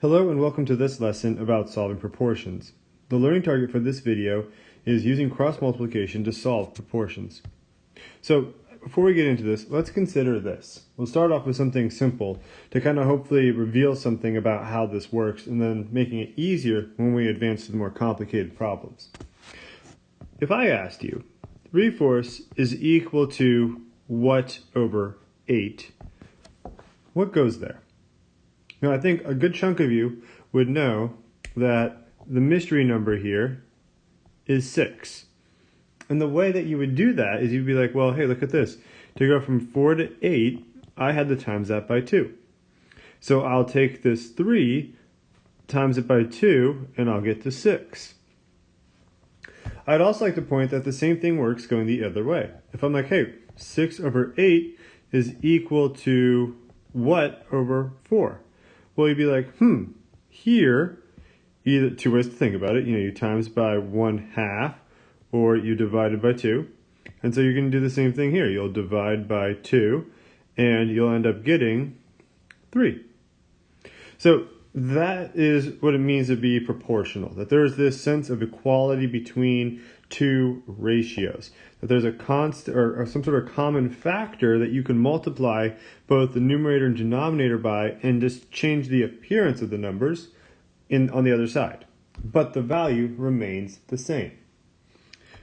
Hello and welcome to this lesson about solving proportions. The learning target for this video is using cross multiplication to solve proportions. So before we get into this, let's consider this. We'll start off with something simple to kind of hopefully reveal something about how this works and then making it easier when we advance to the more complicated problems. If I asked you, 3/4 is equal to what over 8, what goes there? Now, I think a good chunk of you would know that the mystery number here is 6. And the way that you would do that is you'd be like, well, hey, look at this. To go from 4 to 8, I had to times that by 2. So I'll take this 3, times it by 2, and I'll get to 6. I'd also like to point that the same thing works going the other way. If I'm like, hey, 6 over 8 is equal to what over 4? Well, you'd be like, here, either two ways to think about it. You times by 1/2, or you divide it by 2. And so you're going to do the same thing here. You'll divide by 2, and you'll end up getting 3. So that is what it means to be proportional, that there is this sense of equality between two ratios, that there's a constant or some sort of common factor that you can multiply both the numerator and denominator by and just change the appearance of the numbers on the other side. But the value remains the same.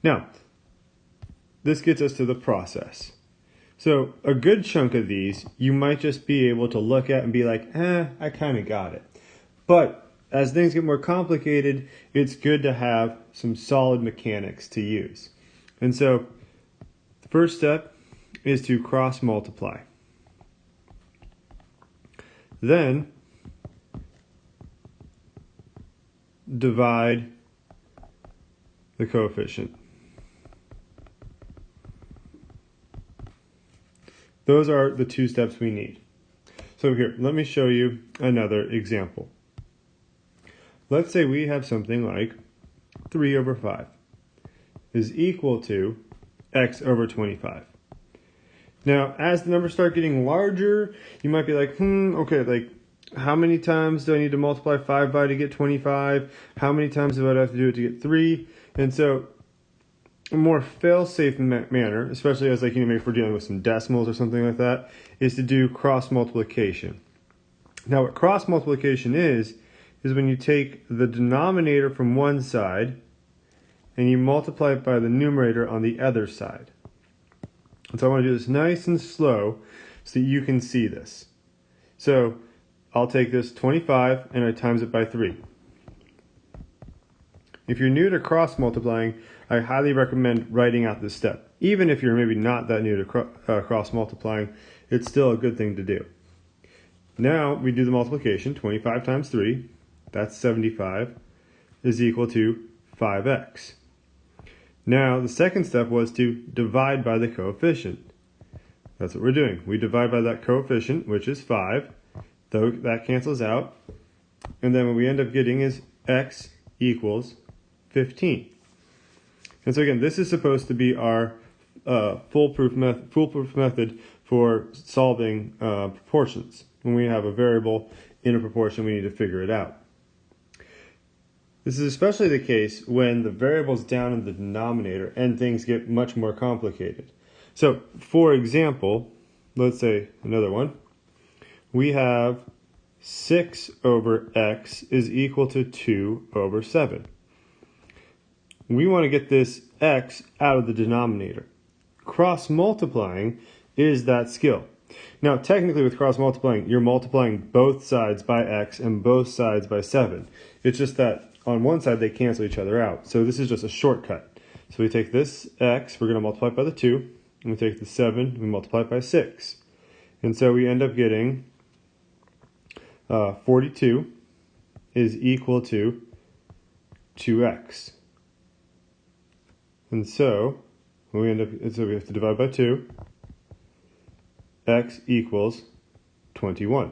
Now, this gets us to the process. So a good chunk of these you might just be able to look at and be like, I kind of got it. But as things get more complicated, it's good to have some solid mechanics to use. And so the first step is to cross multiply. Then divide the coefficient. Those are the two steps we need. So here, let me show you another example. Let's say we have something like 3 over 5 is equal to x over 25. Now, as the numbers start getting larger, you might be like, okay, like how many times do I need to multiply 5 by to get 25? How many times do I have to do it to get 3? And so a more fail-safe manner, especially as maybe if we're dealing with some decimals or something like that, is to do cross multiplication. Now, what cross multiplication is when you take the denominator from one side and you multiply it by the numerator on the other side. And so I want to do this nice and slow so that you can see this. So I'll take this 25 and I times it by 3. If you're new to cross multiplying, I highly recommend writing out this step. Even if you're maybe not that new to cross multiplying, it's still a good thing to do. Now we do the multiplication. 25 times 3, that's 75, is equal to 5x. Now the second step was to divide by the coefficient. That's what we're doing. We divide by that coefficient, which is 5, though that cancels out. And then what we end up getting is x equals 15. And so again, this is supposed to be our foolproof method for solving proportions. When we have a variable in a proportion, we need to figure it out. This is especially the case when the variable's down in the denominator and things get much more complicated. So, for example, let's say another one. We have 6 over x is equal to 2 over 7. We want to get this x out of the denominator. Cross multiplying is that skill. Now, technically with cross multiplying, you're multiplying both sides by x and both sides by 7. It's just that on one side they cancel each other out. So this is just a shortcut. So we take this x, we're going to multiply it by the 2, and we take the 7, we multiply it by 6. And so we end up getting 42 is equal to 2x. And so we have to divide by 2. X equals 21.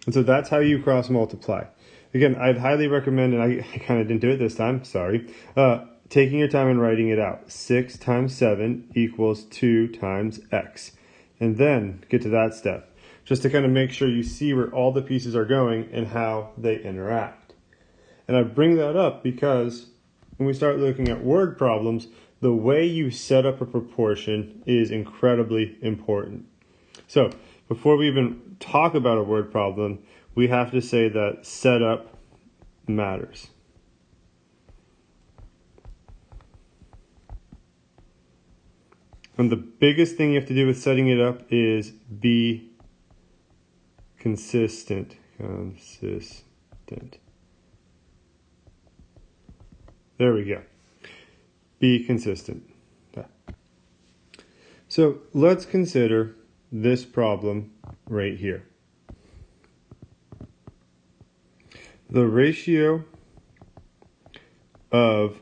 And so that's how you cross multiply. Again, I'd highly recommend, and I kind of didn't do it this time, sorry, taking your time and writing it out. 6 times 7 equals 2 times x. And then get to that step. just to kind of make sure you see where all the pieces are going and how they interact. And I bring that up because when we start looking at word problems, the way you set up a proportion is incredibly important. So before we even talk about a word problem, we have to say that setup matters. And the biggest thing you have to do with setting it up is be consistent. There we go. Be consistent. So let's consider this problem right here. The ratio of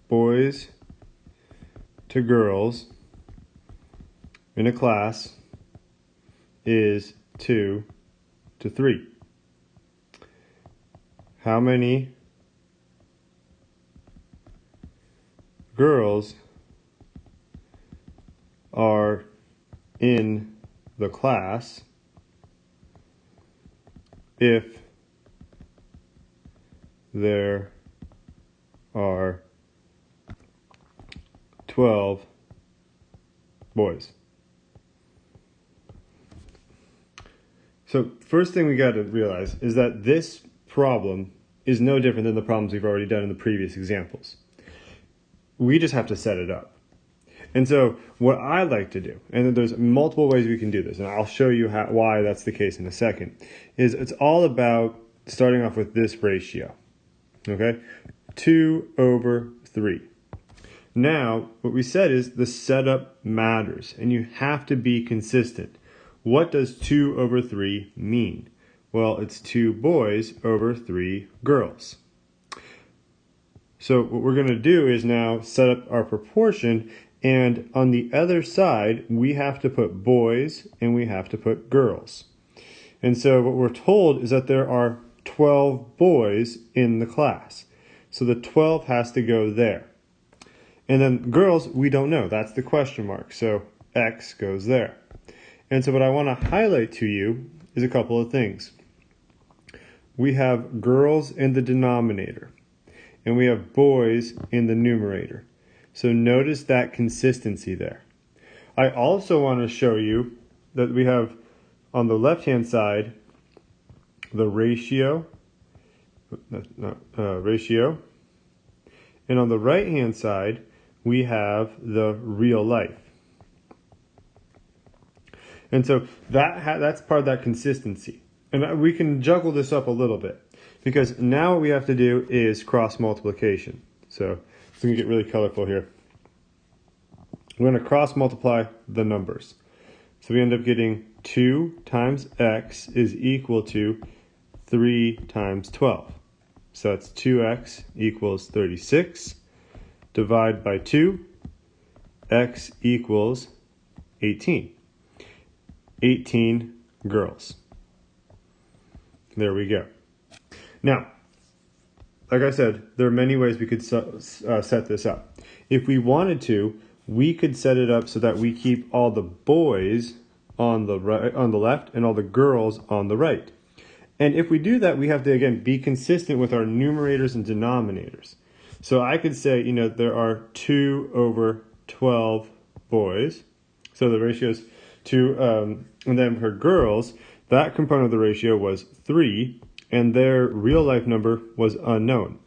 boys to girls in a class is 2 to 3. How many girls are in the class if there are 12 boys? So first thing we got to realize is that this problem is no different than the problems we've already done in the previous examples. We just have to set it up. And so what I like to do, and there's multiple ways we can do this, and I'll show you why that's the case in a second, is it's all about starting off with this ratio. Okay? 2 over 3. Now, what we said is the setup matters, and you have to be consistent. What does 2 over 3 mean? Well, it's 2 boys over 3 girls. So what we're going to do is now set up our proportion, and on the other side, we have to put boys and we have to put girls. And so what we're told is that there are 12 boys in the class. So the 12 has to go there. And then girls, we don't know. That's the question mark. So X goes there. And so what I want to highlight to you is a couple of things. We have girls in the denominator, and we have boys in the numerator. So notice that consistency there. I also want to show you that we have on the left-hand side the ratio, and on the right-hand side we have the real life. And so that's part of that consistency. And we can juggle this up a little bit, because now what we have to do is cross multiplication. So it's going to get really colorful here. We're going to cross multiply the numbers. So we end up getting 2 times x is equal to 3 times 12. So that's 2x equals 36. Divide by 2, x equals 18. 18 girls. There we go. Now, like I said, there are many ways we could set this up. If we wanted to, we could set it up so that we keep all the boys on the right, on the left, and all the girls on the right. And if we do that, we have to, again, be consistent with our numerators and denominators. So I could say, there are 2 over 12 boys. So the ratio is 2, and then for girls, that component of the ratio was 3, and their real life number was unknown.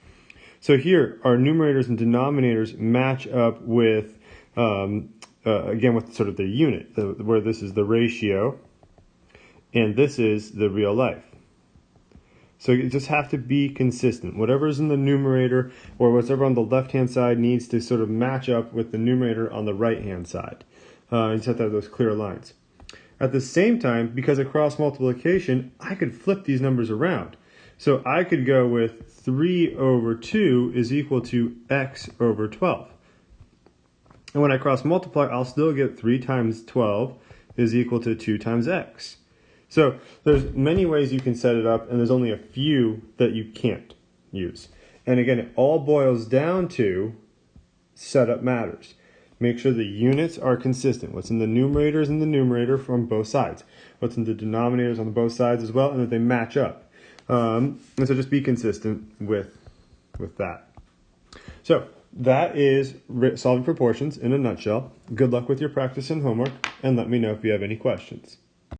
So here, our numerators and denominators match up with, again, with sort of the unit, where this is the ratio, and this is the real life. So you just have to be consistent. Whatever's in the numerator or whatever on the left-hand side needs to sort of match up with the numerator on the right-hand side. And you just have to have those clear lines. At the same time, because of cross multiplication, I could flip these numbers around. So I could go with 3 over 2 is equal to x over 12. And when I cross multiply, I'll still get 3 times 12 is equal to 2 times x. So there's many ways you can set it up, and there's only a few that you can't use. And again, it all boils down to setup matters. Make sure the units are consistent. What's in the numerator is in the numerator from both sides. What's in the denominators on both sides as well, and that they match up. And so just be consistent with that. So that is solving proportions in a nutshell. Good luck with your practice and homework, and let me know if you have any questions.